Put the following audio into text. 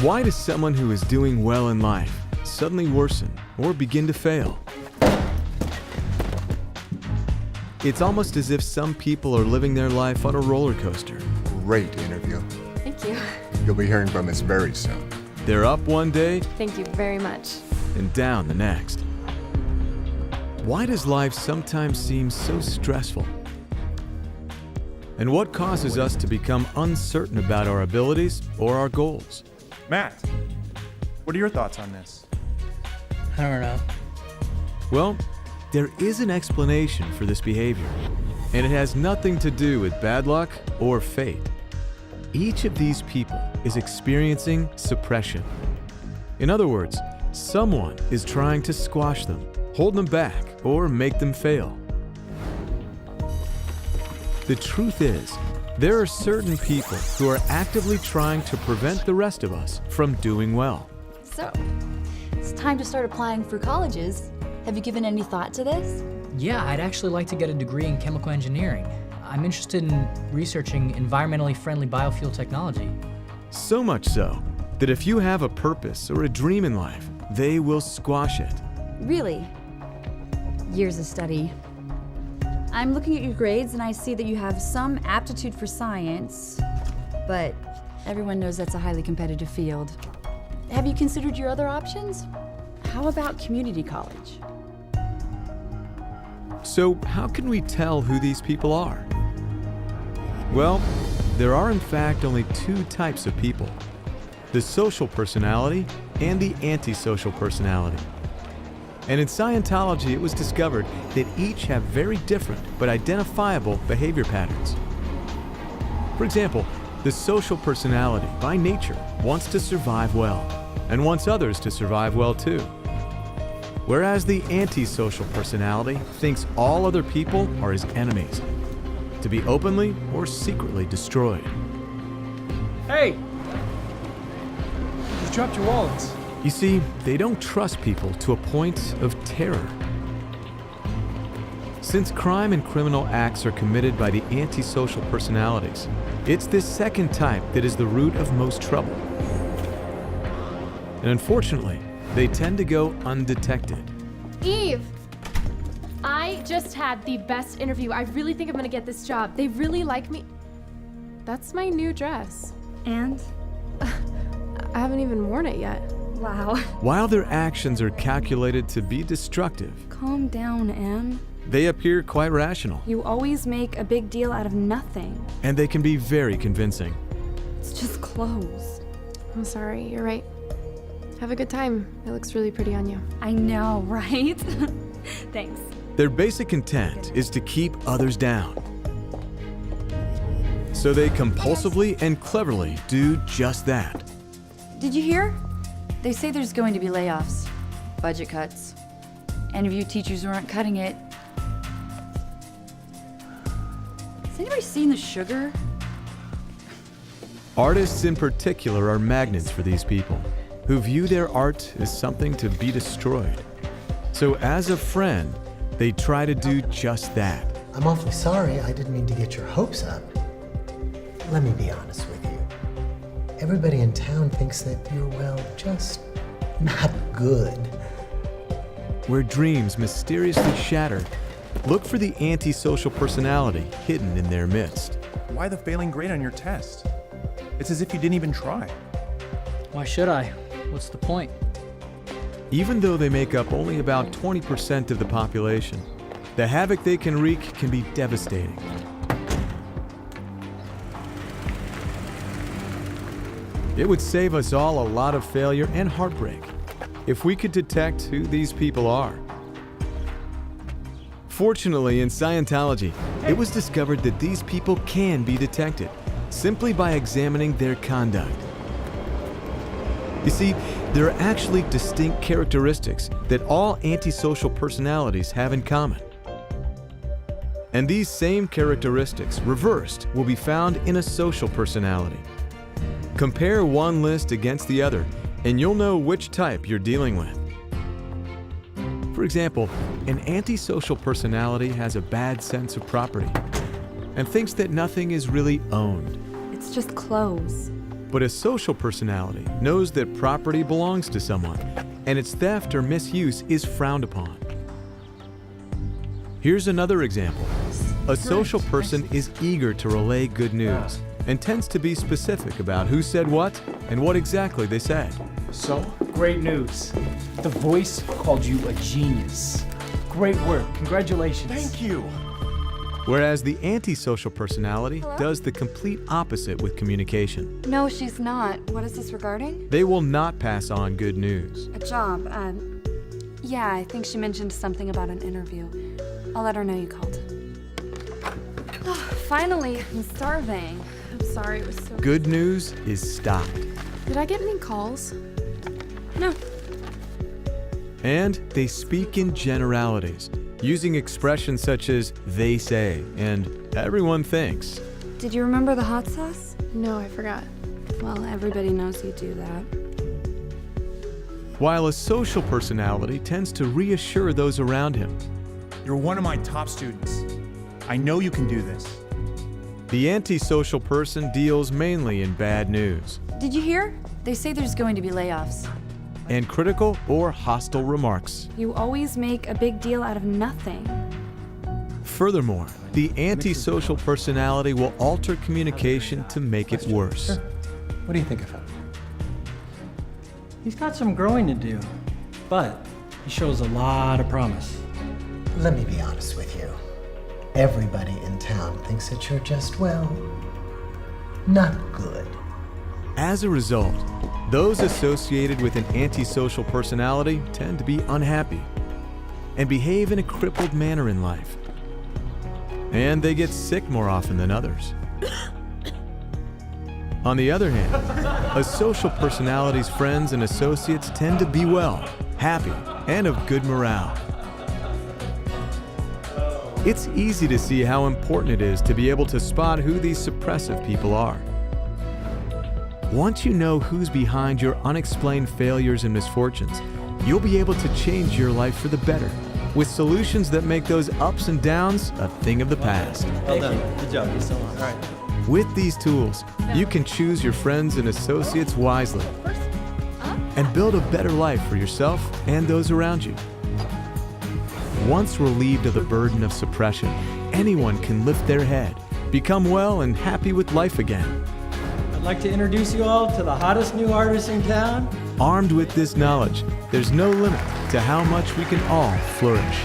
Why does someone who is doing well in life suddenly worsen or begin to fail? It's almost as if some people are living their life on a roller coaster. Great interview. Thank you. You'll be hearing from us very soon. They're up one day Thank you very much. and down the next. Why does life sometimes seem so stressful? And what causes us to become uncertain about our abilities or our goals? Matt, what are your thoughts on this? I don't know. Well, there is an explanation for this behavior, and it has nothing to do with bad luck or fate. Each of these people is experiencing suppression. In other words, someone is trying to squash them, hold them back, or make them fail. The truth is, there are certain people who are actively trying to prevent the rest of us from doing well. So, it's time to start applying for colleges. Have you given any thought to this? Yeah, I'd actually like to get a degree in chemical engineering. I'm interested in researching environmentally friendly biofuel technology. So much so that if you have a purpose or a dream in life, they will squash it. Really? Years of study. I'm looking at your grades and I see that you have some aptitude for science, but everyone knows that's a highly competitive field. Have you considered your other options? How about community college? So how can we tell who these people are? Well, there are in fact only two types of people: the social personality and the antisocial personality. And in Scientology, it was discovered that each have very different but identifiable behavior patterns. For example, the social personality, by nature, wants to survive well and wants others to survive well too. Whereas the antisocial personality thinks all other people are his enemies, to be openly or secretly destroyed. Hey! You dropped your wallets. You see, they don't trust people to a point of terror. Since crime and criminal acts are committed by the antisocial personalities, it's this second type that is the root of most trouble. And unfortunately, they tend to go undetected. Eve! I just had the best interview. I really think I'm gonna get this job. They really like me. That's my new dress. And? I haven't even worn it yet. Wow. While their actions are calculated to be destructive, Calm down, Em. they appear quite rational, You always make a big deal out of nothing. and they can be very convincing. It's just clothes. I'm sorry, you're right. Have a good time. It looks really pretty on you. I know, right? Thanks. Their basic intent is to keep others down. So they compulsively and cleverly do just that. Did you hear? They say there's going to be layoffs, budget cuts. Any of you teachers who aren't cutting it. Has anybody seen the sugar? Artists in particular are magnets for these people, who view their art as something to be destroyed. So as a friend, they try to do just that. I'm awfully sorry, I didn't mean to get your hopes up. Let me be honest with you. Everybody in town thinks that you're, well, just not good. Where dreams mysteriously shatter, look for the antisocial personality hidden in their midst. Why the failing grade on your test? It's as if you didn't even try. Why should I? What's the point? Even though they make up only about 20% of the population, the havoc they can wreak can be devastating. It would save us all a lot of failure and heartbreak if we could detect who these people are. Fortunately, in Scientology, it was discovered that these people can be detected simply by examining their conduct. You see, there are actually distinct characteristics that all antisocial personalities have in common. And these same characteristics, reversed, will be found in a social personality. Compare one list against the other, and you'll know which type you're dealing with. For example, an antisocial personality has a bad sense of property and thinks that nothing is really owned. It's just clothes. But a social personality knows that property belongs to someone, and its theft or misuse is frowned upon. Here's another example. A social person is eager to relay good news and tends to be specific about who said what and what exactly they said. So, great news. The Voice called you a genius. Great work. Congratulations. Thank you. Whereas the antisocial personality does the complete opposite with communication. No, she's not. What is this regarding? They will not pass on good news. A job. Yeah, I think she mentioned something about an interview. I'll let her know you called. Finally, I'm starving. I'm sorry, it was so... Good news is stopped. Did I get any calls? No. And they speak in generalities, using expressions such as they say and everyone thinks. Did you remember the hot sauce? No, I forgot. Well, everybody knows you do that. While a social personality tends to reassure those around him, You're one of my top students. I know you can do this. the antisocial person deals mainly in bad news Did you hear? They say there's going to be layoffs. and critical or hostile remarks. You always make a big deal out of nothing. Furthermore, the antisocial personality will alter communication to make it worse. What do you think of him? He's got some growing to do, but he shows a lot of promise. Let me be honest with you. Everybody in town thinks that you're just, well, not good. As a result, those associated with an antisocial personality tend to be unhappy and behave in a crippled manner in life. And they get sick more often than others. On the other hand, a social personality's friends and associates tend to be well, happy, and of good morale. It's easy to see how important it is to be able to spot who these suppressive people are. Once you know who's behind your unexplained failures and misfortunes, you'll be able to change your life for the better with solutions that make those ups and downs a thing of the past. Well done. Good job. You're so on. All right. With these tools, you can choose your friends and associates wisely and build a better life for yourself and those around you. Once relieved of the burden of suppression, anyone can lift their head, become well and happy with life again. I'd like to introduce you all to the hottest new artist in town. Armed with this knowledge, there's no limit to how much we can all flourish.